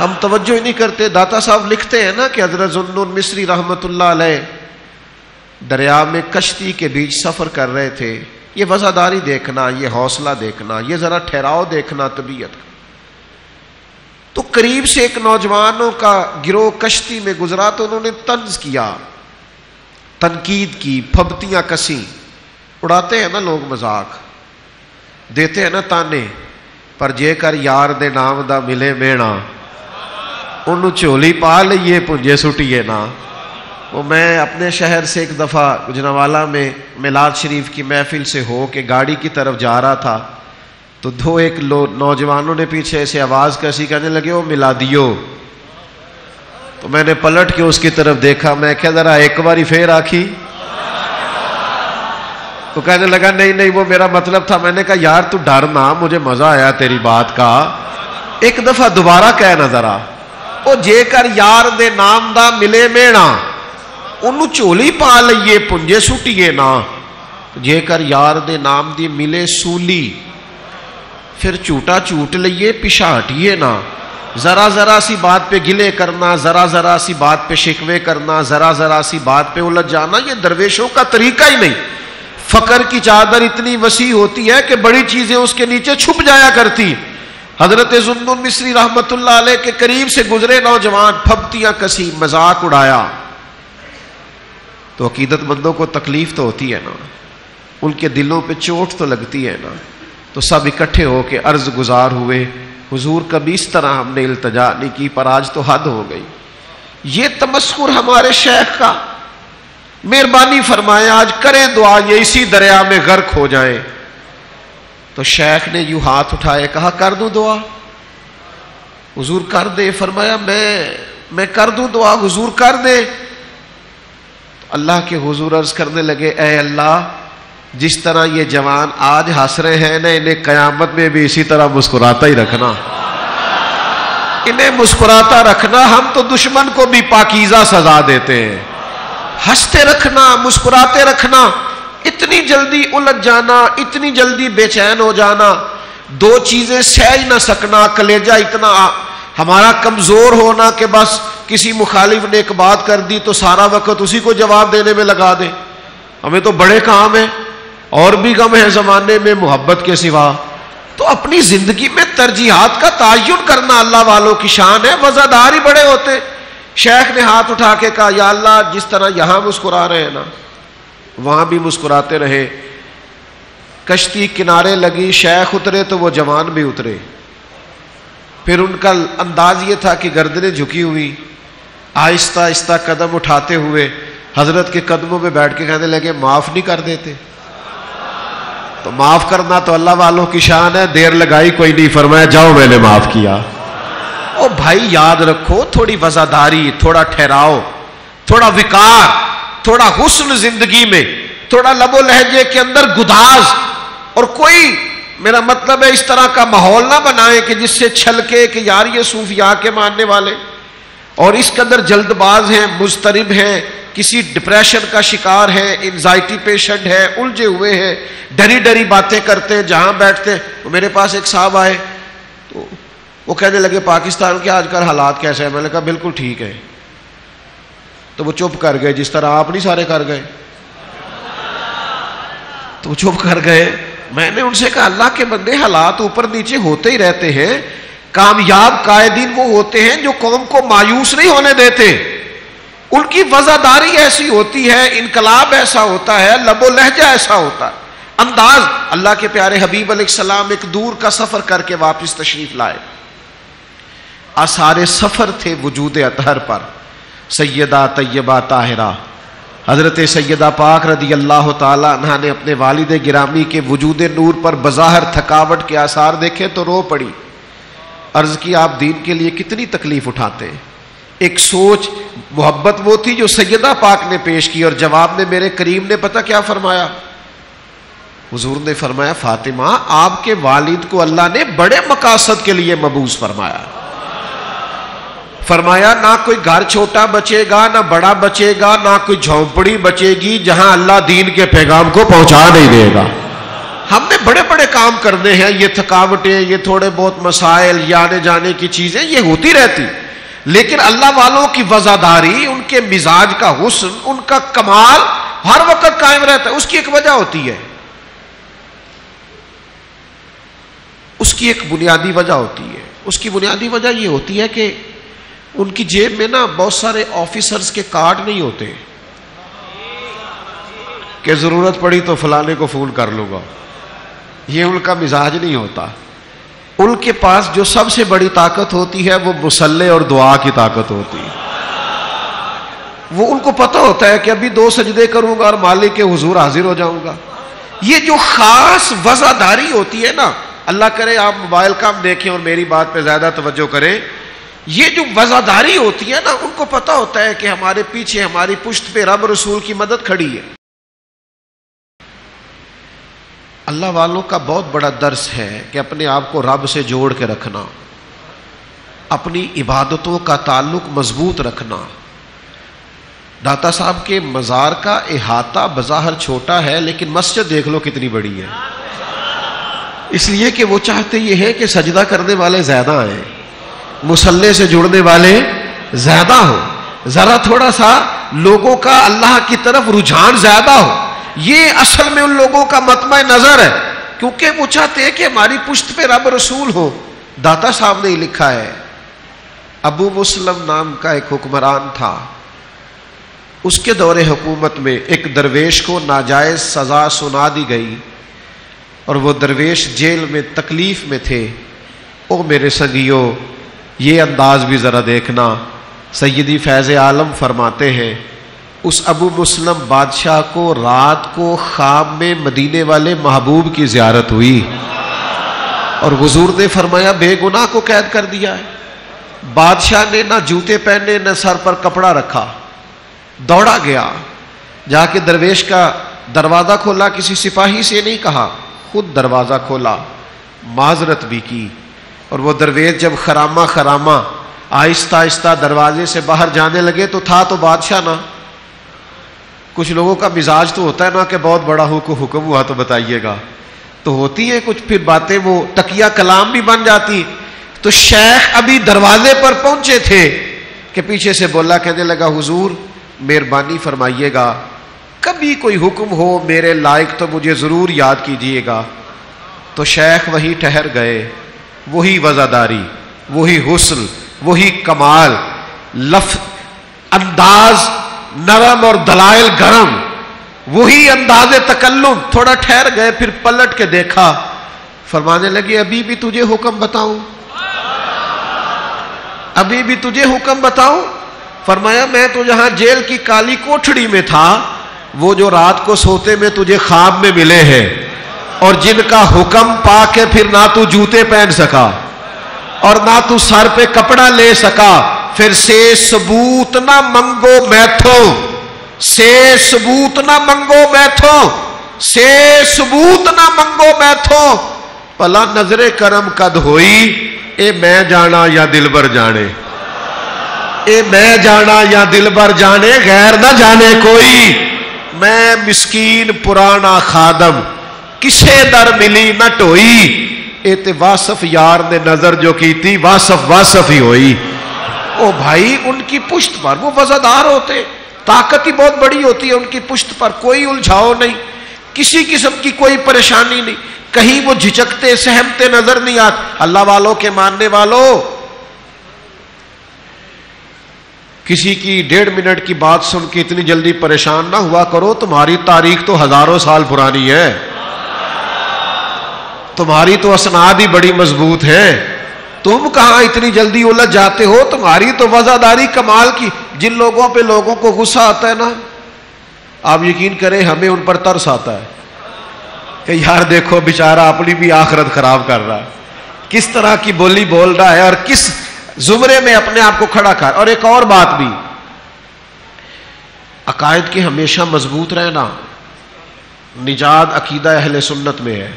ہم توجہ ہی نہیں کرتے. داتا صاحب لکھتے ہیں نا کہ حضرت ذوالنون مصری رحمۃ اللہ علیہ دریا میں کشتی کے بیچ سفر کر رہے تھے. یہ وفاداری دیکھنا، یہ حوصلہ دیکھنا، یہ ذرا ٹھہراؤ دیکھنا طبیعت کا. تو قریب سے ایک نوجوانوں کا گروہ کشتی میں گزرا تو انہوں نے طنز کیا، تنقید کی، پھبتیاں کسی. اڑاتے ہیں نا لوگ مذاق، دیتے ہیں نا تانے، پر جے کر یار دے نام دا ملے مینا انہوں چولی پا لئیے پنجے سٹیے نا. وہ میں اپنے شہر سے ایک دفعہ گجرانوالہ میں میلاد شریف کی محفل سے ہو کے گاڑی کی طرف جا رہا تھا تو دو ایک نوجوانوں نے پیچھے ایسے آواز کیسی کہنے لگے وہ میلادیو. تو میں نے پلٹ کے اس کی طرف دیکھا، میں کہا ذرا ایک باری پھر آکھی. تو کہنے لگا نہیں وہ میرا مطلب تھا. میں نے کہا یار تو ڈرنا، مجھے مزہ آیا تیری بات کا، ایک دفعہ دوبارہ کہنا ذرا. او جے کر یار دے نام دا ملے مینا انہوں چولی پا لئیے پنجے سٹیے نا. جے کر یار دے نام دی ملے سولی پھر چوٹا چوٹ لئیے پیشا ہٹیے نا. ذرا سی بات پہ گلے کرنا، ذرا سی بات پہ شکوے کرنا، ذرا سی بات پہ الجھ جانا، یہ درویشوں کا طریقہ ہی نہیں. فقر کی چادر اتنی وسیع ہوتی ہے کہ بڑی چیزیں اس کے نیچے چھپ جایا کرتی. حضرت ذوالنون مصری رحمت اللہ علیہ کے قریب سے گزرے نوجوان، پھبتیاں کسی، مذاق اڑایا. تو عقیدت مندوں کو تکلیف تو ہوتی ہے نا، ان کے دلوں پہ چوٹ تو لگتی ہے نا. تو سب اکٹھے ہو کے عرض گزار ہوئے، حضور کبھی اس طرح ہم نے التجا نہیں کی، پر آج تو حد ہو گئی. یہ تمسخر ہمارے شیخ کا، مہربانی فرمائے آج کریں دعا یہ اسی دریا میں غرق ہو جائیں. تو شیخ نے یوں ہاتھ اٹھائے، کہا کر دوں دعا؟ حضور کر دے. فرمایا میں کر دوں دعا؟ حضور کر دے. اللہ کے حضور عرض کرنے لگے، اے اللہ جس طرح یہ جوان آج ہنس رہے ہیں نا، انہیں قیامت میں بھی اسی طرح مسکراتا ہی رکھنا، انہیں مسکراتا رکھنا. ہم تو دشمن کو بھی پاکیزہ سزا دیتے ہیں. ہنستے رکھنا، مسکراتے رکھنا. اتنی جلدی الجھ جانا، اتنی جلدی بے چین ہو جانا، دو چیزیں سہ ہی نہ سکنا، کلیجہ اتنا ہمارا کمزور ہونا کہ بس کسی مخالف نے ایک بات کر دی تو سارا وقت اسی کو جواب دینے میں لگا دیں. ہمیں تو بڑے کام ہیں، اور بھی غم ہے زمانے میں محبت کے سوا. تو اپنی زندگی میں ترجیحات کا تعین کرنا اللہ والوں کی شان ہے. وزادار ہی بڑے ہوتے. شیخ نے ہاتھ اٹھا کے کہا، یا اللہ جس طرح یہاں مسکرا رہے ہیں نا وہاں بھی مسکراتے رہے. کشتی کنارے لگی، شیخ اترے تو وہ جوان بھی اترے. پھر ان کا انداز یہ تھا کہ گردنیں جھکی ہوئی، آہستہ آہستہ قدم اٹھاتے ہوئے حضرت کے قدموں میں بیٹھ کے کہنے لگے معاف نہیں کر دیتے؟ تو معاف کرنا تو اللہ والوں کی شان ہے. دیر لگائی کوئی نہیں، فرمایا جاؤ میں نے معاف کیا. او بھائی یاد رکھو، تھوڑی وزاداری، تھوڑا ٹھہراؤ، تھوڑا وقار، تھوڑا حسن زندگی میں، تھوڑا لب و لہجے کے اندر گداز. اور کوئی میرا مطلب ہے اس طرح کا ماحول نہ بنائیں کہ جس سے چھلکے کہ یار یہ صوفیاء کے ماننے والے اور اس کے اندر جلد باز ہیں، مضطرب ہیں، کسی ڈپریشن کا شکار ہے، انزائٹی پیشنٹ ہے، الجھے ہوئے ہیں، ڈری باتیں کرتے ہیں جہاں بیٹھتے ہیں. میرے پاس ایک صاحب آئے تو وہ کہنے لگے پاکستان کے آج کل حالات کیسے ہیں؟ میں نے کہا بالکل ٹھیک ہے. تو وہ چپ کر گئے، جس طرح آپ نہیں سارے کر گئے. تو وہ چپ کر گئے. میں نے ان سے کہا اللہ کے بندے حالات اوپر نیچے ہوتے ہی رہتے ہیں. کامیاب قائدین وہ ہوتے ہیں جو قوم کو مایوس نہیں ہونے دیتے. ان کی وزاداری ایسی ہوتی ہے، انقلاب ایسا ہوتا ہے، لب و لہجہ ایسا ہوتا ہے، انداز. اللہ کے پیارے حبیب علیہ السلام ایک دور کا سفر کر کے واپس تشریف لائے. آثار سفر تھے وجود اطہر پر. سیدہ طیبہ طاہرہ حضرت سیدہ پاک رضی اللہ تعالی عنہ نے اپنے والد گرامی کے وجود نور پر بظاہر تھکاوٹ کے آثار دیکھے تو رو پڑی. عرض کی آپ دین کے لیے کتنی تکلیف اٹھاتے ہیں. ایک سوچ محبت وہ تھی جو سیدہ پاک نے پیش کی، اور جواب میں میرے کریم نے پتہ کیا فرمایا؟ حضور نے فرمایا فاطمہ آپ کے والد کو اللہ نے بڑے مقاصد کے لیے مبعوث فرمایا. فرمایا نہ کوئی گھر چھوٹا بچے گا، نہ بڑا بچے گا، نہ کوئی جھونپڑی بچے گی جہاں اللہ دین کے پیغام کو پہنچا نہیں دے گا. ہم نے بڑے بڑے کام کرنے ہیں، یہ تھکاوٹیں، یہ تھوڑے بہت مسائل، یہ آنے جانے کی چیزیں یہ ہوتی رہتی، لیکن اللہ والوں کی وزاداری، ان کے مزاج کا حسن، ان کا کمال ہر وقت قائم رہتا ہے۔ اس کی ایک وجہ ہوتی ہے، اس کی ایک بنیادی وجہ ہوتی ہے۔ اس کی بنیادی وجہ یہ ہوتی ہے کہ ان کی جیب میں نا بہت سارے آفیسرز کے کارڈ نہیں ہوتے کہ ضرورت پڑی تو فلانے کو فون کر لوں گا، یہ ان کا مزاج نہیں ہوتا۔ ان کے پاس جو سب سے بڑی طاقت ہوتی ہے وہ مصلے اور دعا کی طاقت ہوتی ہے۔ وہ ان کو پتہ ہوتا ہے کہ ابھی 2 سجدے کروں گا اور مالک کے حضور حاضر ہو جاؤں گا۔ یہ جو خاص وزاداری ہوتی ہے نا، اللہ کرے آپ موبائل کا دیکھیں اور میری بات پہ زیادہ توجہ کریں، یہ جو وزاداری ہوتی ہے نا، ان کو پتہ ہوتا ہے کہ ہمارے پیچھے، ہماری پشت پہ رب رسول کی مدد کھڑی ہے۔ اللہ والوں کا بہت بڑا درس ہے کہ اپنے آپ کو رب سے جوڑ کے رکھنا، اپنی عبادتوں کا تعلق مضبوط رکھنا۔ داتا صاحب کے مزار کا احاطہ بظاہر چھوٹا ہے، لیکن مسجد دیکھ لو کتنی بڑی ہے، اس لیے کہ وہ چاہتے یہ ہے کہ سجدہ کرنے والے زیادہ آئیں، مصلے سے جڑنے والے زیادہ ہوں، ذرا تھوڑا سا لوگوں کا اللہ کی طرف رجحان زیادہ ہو۔ یہ اصل میں ان لوگوں کا مطمع نظر ہے، کیونکہ وہ چاہتے ہیں کہ ہماری پشت پہ رب رسول ہو۔ داتا صاحب نے لکھا ہے، ابو مسلم نام کا ایک حکمران تھا، اس کے دور حکومت میں ایک درویش کو ناجائز سزا سنا دی گئی اور وہ درویش جیل میں تکلیف میں تھے۔ او میرے سنگیو، یہ انداز بھی ذرا دیکھنا۔ سیدی فیض عالم فرماتے ہیں، اس ابو مسلم بادشاہ کو رات کو خواب میں مدینے والے محبوب کی زیارت ہوئی اور حضور نے فرمایا بے گناہ کو قید کر دیا ہے۔ بادشاہ نے نہ جوتے پہنے نہ سر پر کپڑا رکھا، دوڑا گیا، جا کے درویش کا دروازہ کھولا، کسی سپاہی سے نہیں کہا، خود دروازہ کھولا، معذرت بھی کی، اور وہ درویش جب خرامہ خرامہ آہستہ آہستہ دروازے سے باہر جانے لگے تو تھا تو بادشاہ نہ۔ کچھ لوگوں کا مزاج تو ہوتا ہے نا کہ بہت بڑا حکم ہوا تو بتائیے گا، تو ہوتی ہے کچھ پھر باتیں وہ تقیہ کلام بھی بن جاتی۔ تو شیخ ابھی دروازے پر پہنچے تھے کہ پیچھے سے بولا، کہنے لگا حضور مہربانی فرمائیے گا، کبھی کوئی حکم ہو میرے لائق تو مجھے ضرور یاد کیجیے گا۔ تو شیخ وہی ٹھہر گئے، وہی وزاداری، وہی حسن، وہی کمال، لفظ انداز نرم اور دلائل گرم، وہی انداز تکلم۔ تھوڑا ٹھہر گئے، پھر پلٹ کے دیکھا، فرمانے لگے ابھی بھی تجھے حکم بتاؤں، ابھی بھی تجھے حکم بتاؤں؟ فرمایا میں تو جہاں جیل کی کالی کوٹھڑی میں تھا، وہ جو رات کو سوتے میں تجھے خواب میں ملے ہیں، اور جن کا حکم پا کے پھر نہ تو جوتے پہن سکا اور نہ تو سر پہ کپڑا لے سکا، پھر سے ثبوت نہ منگو میتھوں، سے ثبوت نہ منگو میتھوں، سے ثبوت نہ منگو میتھوں، پلا نظر کرم کد ہوئی، اے میں جانا یا دلبر جانے، اے میں جانا یا دلبر جانے، غیر نہ جانے کوئی، میں مسکین پرانا خادم، کسے در ملی نہ ٹوئی، اے تے واصف یار نے نظر جو کی تھی، واصف ہی ہوئی۔ او بھائی ان کی پشت پر وہ وزادار ہوتے، طاقت ہی بہت بڑی ہوتی ہے ان کی پشت پر، کوئی الجھاؤ نہیں، کسی قسم کی کوئی پریشانی نہیں، کہیں وہ جھجکتے سہمتے نظر نہیں آتے۔ اللہ والوں کے ماننے والوں، کسی کی 1.5 منٹ کی بات سن کے اتنی جلدی پریشان نہ ہوا کرو، تمہاری تاریخ تو ہزاروں سال پرانی ہے، تمہاری تو اسناد ہی بڑی مضبوط ہے، تم کہاں اتنی جلدی الجھ جاتے ہو؟ تمہاری تو وزاداری کمال کی۔ جن لوگوں پہ لوگوں کو غصہ آتا ہے نا، آپ یقین کریں ہمیں ان پر ترس آتا ہے کہ یار دیکھو بیچارہ اپنی بھی آخرت خراب کر رہا ہے، کس طرح کی بولی بول رہا ہے اور کس زمرے میں اپنے آپ کو کھڑا کر۔ اور ایک اور بات بھی، عقائد کے ہمیشہ مضبوط رہنا، نجات عقیدہ اہل سنت میں ہے،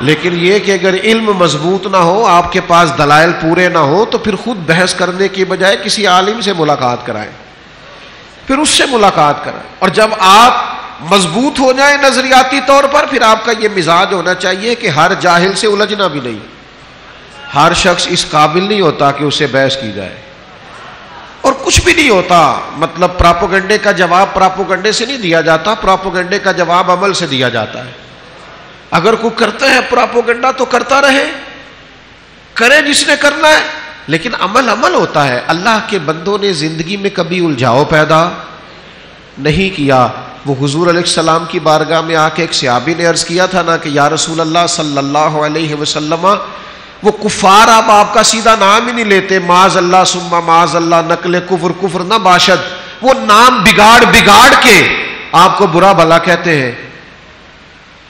لیکن یہ کہ اگر علم مضبوط نہ ہو، آپ کے پاس دلائل پورے نہ ہو، تو پھر خود بحث کرنے کی بجائے کسی عالم سے ملاقات کرائیں، پھر اس سے ملاقات کرائیں۔ اور جب آپ مضبوط ہو جائیں نظریاتی طور پر، پھر آپ کا یہ مزاج ہونا چاہیے کہ ہر جاہل سے الجھنا بھی نہیں. ہر شخص اس قابل نہیں ہوتا کہ اسے بحث کی جائے، اور کچھ بھی نہیں ہوتا. مطلب پراپوگنڈے کا جواب پراپوگنڈے سے نہیں دیا جاتا، پراپوگنڈے کا جواب عمل سے دیا جاتا ہے. اگر کوئی کرتا ہے پراپوگنڈا تو کرتا رہے، کرے جس نے کرنا ہے، لیکن عمل ہوتا ہے. اللہ کے بندوں نے زندگی میں کبھی الجھاؤ پیدا نہیں کیا. وہ حضور علیہ السلام کی بارگاہ میں آ کے ایک صحابی نے عرض کیا تھا نا کہ یا رسول اللہ صلی اللہ علیہ وسلم، وہ کفار آپ کا سیدھا نام ہی نہیں لیتے، معاذ اللہ ثم معاذ اللہ، نقل کفر کفر نہ باشد، وہ نام بگاڑ کے آپ کو برا بھلا کہتے ہیں.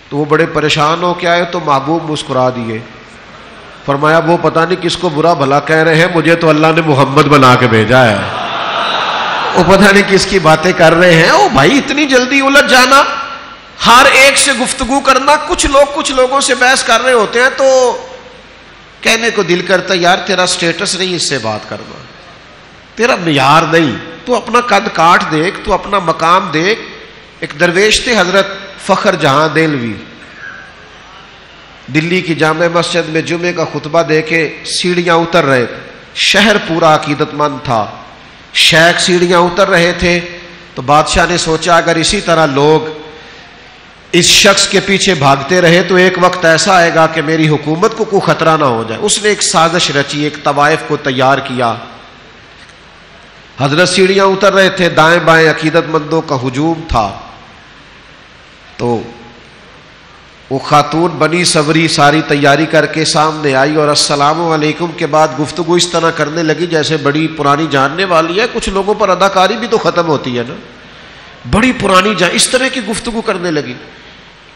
تو وہ بڑے پریشان ہو کے آئے تو محبوب مسکرا دیے. فرمایا وہ پتہ نہیں کس کو برا بھلا کہہ رہے ہیں، مجھے تو اللہ نے محمد بنا کے بھیجا ہے. وہ پتہ نہیں کس کی باتیں کر رہے ہیں. او بھائی اتنی جلدی الجھ جانا، ہر ایک سے گفتگو کرنا. کچھ لوگوں سے بحث کر رہے ہوتے ہیں تو کہنے کو دل کرتا ہے یار تیرا سٹیٹس نہیں اس سے بات کرنا، تیرا معیار نہیں، تو اپنا قد کاٹ دیکھ، تو اپنا مقام دیکھ. ایک درویش تھے حضرت فخر جہاں دہلوی، دلی کی جامع مسجد میں جمعے کا خطبہ دے کے سیڑھیاں اتر رہے تھے. شہر پورا عقیدت مند تھا. شیخ سیڑھیاں اتر رہے تھے تو بادشاہ نے سوچا اگر اسی طرح لوگ اس شخص کے پیچھے بھاگتے رہے تو ایک وقت ایسا آئے گا کہ میری حکومت کو کوئی خطرہ نہ ہو جائے. اس نے ایک سازش رچی، ایک طوائف کو تیار کیا. حضرت سیڑھیاں اتر رہے تھے، دائیں بائیں عقیدت مندوں کا ہجوم تھا. تو وہ خاتون بنی صبری ساری تیاری کر کے سامنے آئی اور السلام علیکم کے بعد گفتگو اس طرح کرنے لگی جیسے بڑی پرانی جاننے والی ہے. کچھ لوگوں پر اداکاری بھی تو ختم ہوتی ہے نا، بڑی پرانی اس طرح کی گفتگو کرنے لگی.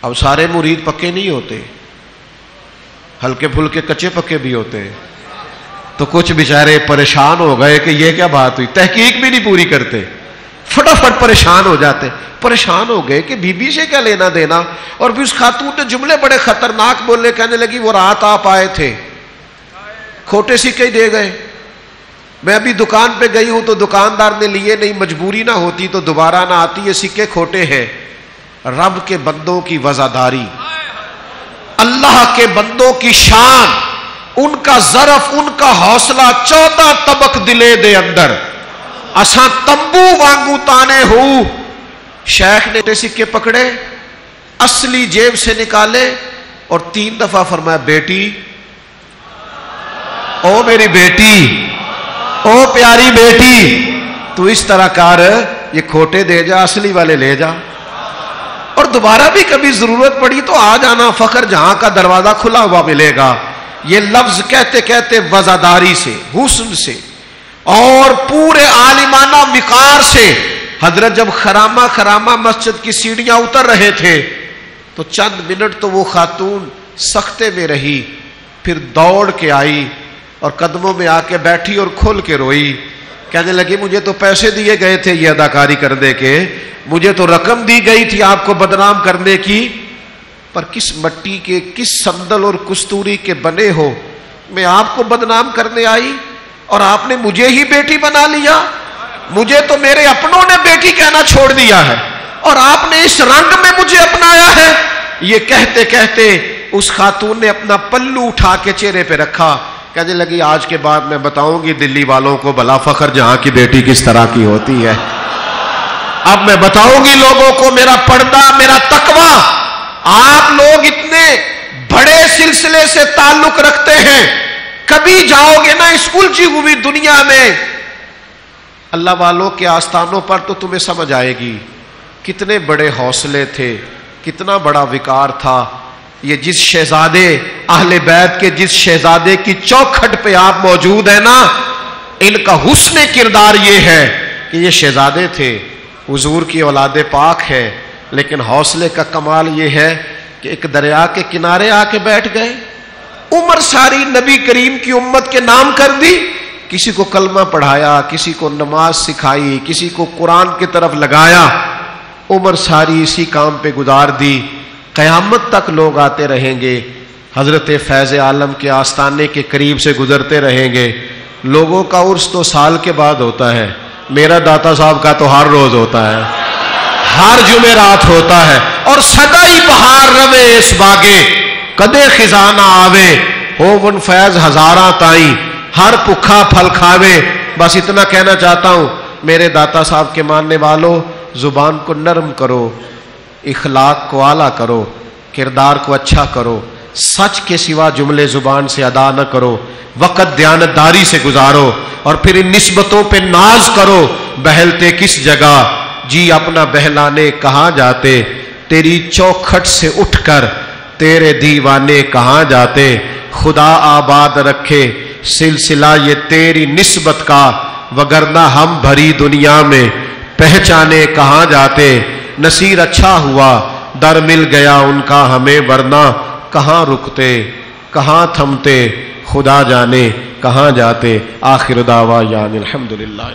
اب سارے مرید پکے نہیں ہوتے، ہلکے پھلکے کچے پکے بھی ہوتے ہیں. تو کچھ بیچارے پریشان ہو گئے کہ یہ کیا بات ہوئی، تحقیق بھی نہیں پوری کرتے، فٹافٹ پریشان ہو جاتے. پریشان ہو گئے کہ بی بی سے کیا لینا دینا. اور بھی اس خاتون نے جملے بڑے خطرناک بولے، کہنے لگی وہ رات آپ آئے تھے، کھوٹے سکے دے گئے، میں ابھی دکان پہ گئی ہوں تو دکاندار نے لیے نہیں، مجبوری نہ ہوتی تو دوبارہ نہ آتی، یہ سکے کھوٹے ہیں. رب کے بندوں کی وزاداری، اللہ کے بندوں کی شان، ان کا ظرف، ان کا حوصلہ. 14 طبق دلے دے اندر اساں تمبو وانگو تانے ہو. شیخ نے سکے پکڑے، اصلی جیب سے نکالے اور 3 دفعہ فرمایا بیٹی، او میری بیٹی، او پیاری بیٹی، تو اس طرح کر، یہ کھوٹے دے جا، اصلی والے لے جا. اور دوبارہ بھی کبھی ضرورت پڑی تو آ جانا، فخر جہاں کا دروازہ کھلا ہوا ملے گا. یہ لفظ کہتے کہتے وزاداری سے، حسن سے اور پورے عالمانہ وقار سے حضرت جب خرامہ مسجد کی سیڑھیاں اتر رہے تھے تو چند منٹ تو وہ خاتون سختے میں رہی، پھر دوڑ کے آئی اور قدموں میں آ کے بیٹھی اور کھل کے روئی. کہنے لگی مجھے تو پیسے دیے گئے تھے یہ اداکاری کرنے کے، مجھے تو رقم دی گئی تھی آپ کو بدنام کرنے کی، پر کس مٹی کے، کس صندل اور کستوری کے بنے ہو، میں آپ کو بدنام کرنے آئی اور آپ نے مجھے ہی بیٹی بنا لیا. مجھے تو میرے اپنوں نے بیٹی کہنا چھوڑ دیا ہے اور آپ نے اس رنگ میں مجھے اپنایا ہے. یہ کہتے کہتے اس خاتون نے اپنا پلو اٹھا کے چہرے پہ رکھا. کہنے لگی آج کے بعد میں بتاؤں گی دلی والوں کو بھلا فخر جہاں کی بیٹی کس طرح کی ہوتی ہے. اب میں بتاؤں گی لوگوں کو میرا پردہ، میرا تقوی. آپ لوگ اتنے بڑے سلسلے سے تعلق رکھتے ہیں، کبھی جاؤ گے نا اس الجھی ہوئی دنیا میں اللہ والوں کے آستانوں پر تو تمہیں سمجھ آئے گی کتنے بڑے حوصلے تھے، کتنا بڑا وقار تھا. یہ جس شہزادے اہل بیت کے، جس شہزادے کی چوکھٹ پہ آپ موجود ہیں نا، ان کا حسن کردار یہ ہے کہ یہ شہزادے تھے، حضور کی اولاد پاک ہے، لیکن حوصلے کا کمال یہ ہے کہ ایک دریا کے کنارے آ کے بیٹھ گئے، عمر ساری نبی کریم کی امت کے نام کر دی، کسی کو کلمہ پڑھایا، کسی کو نماز سکھائی، کسی کو قرآن کی طرف لگایا، عمر ساری اسی کام پہ گزار دی. قیامت تک لوگ آتے رہیں گے، حضرت فیض عالم کے آستانے کے قریب سے گزرتے رہیں گے. لوگوں کا عرس تو سال کے بعد ہوتا ہے، میرا داتا صاحب کا تو ہر روز ہوتا ہے. ہر جمعرات ہوتا ہے، اور سدائی بہار روے اس باغے کدے خزانہ آوے ہوون فیض ہزاراں تائیں ہر پکھا پھل کھاوے. بس اتنا کہنا چاہتا ہوں میرے داتا صاحب کے ماننے والوں، زبان کو نرم کرو، اخلاق کو اعلیٰ کرو، کردار کو اچھا کرو، سچ کے سوا جملے زبان سے ادا نہ کرو، وقت دیانتداری سے گزارو، اور پھر ان نسبتوں پہ ناز کرو. بہلتے کس جگہ جی اپنا بہلانے کہاں جاتے، تیری چوکھٹ سے اٹھ کر تیرے دیوانے کہاں جاتے. خدا آباد رکھے سلسلہ یہ تیری نسبت کا، وگرنہ ہم بھری دنیا میں پہچانے کہاں جاتے. نصیر اچھا ہوا در مل گیا ان کا ہمیں، ورنہ کہاں رکتے کہاں تھمتے، خدا جانے کہاں جاتے. آخر دعوا یعنی الحمدللہ.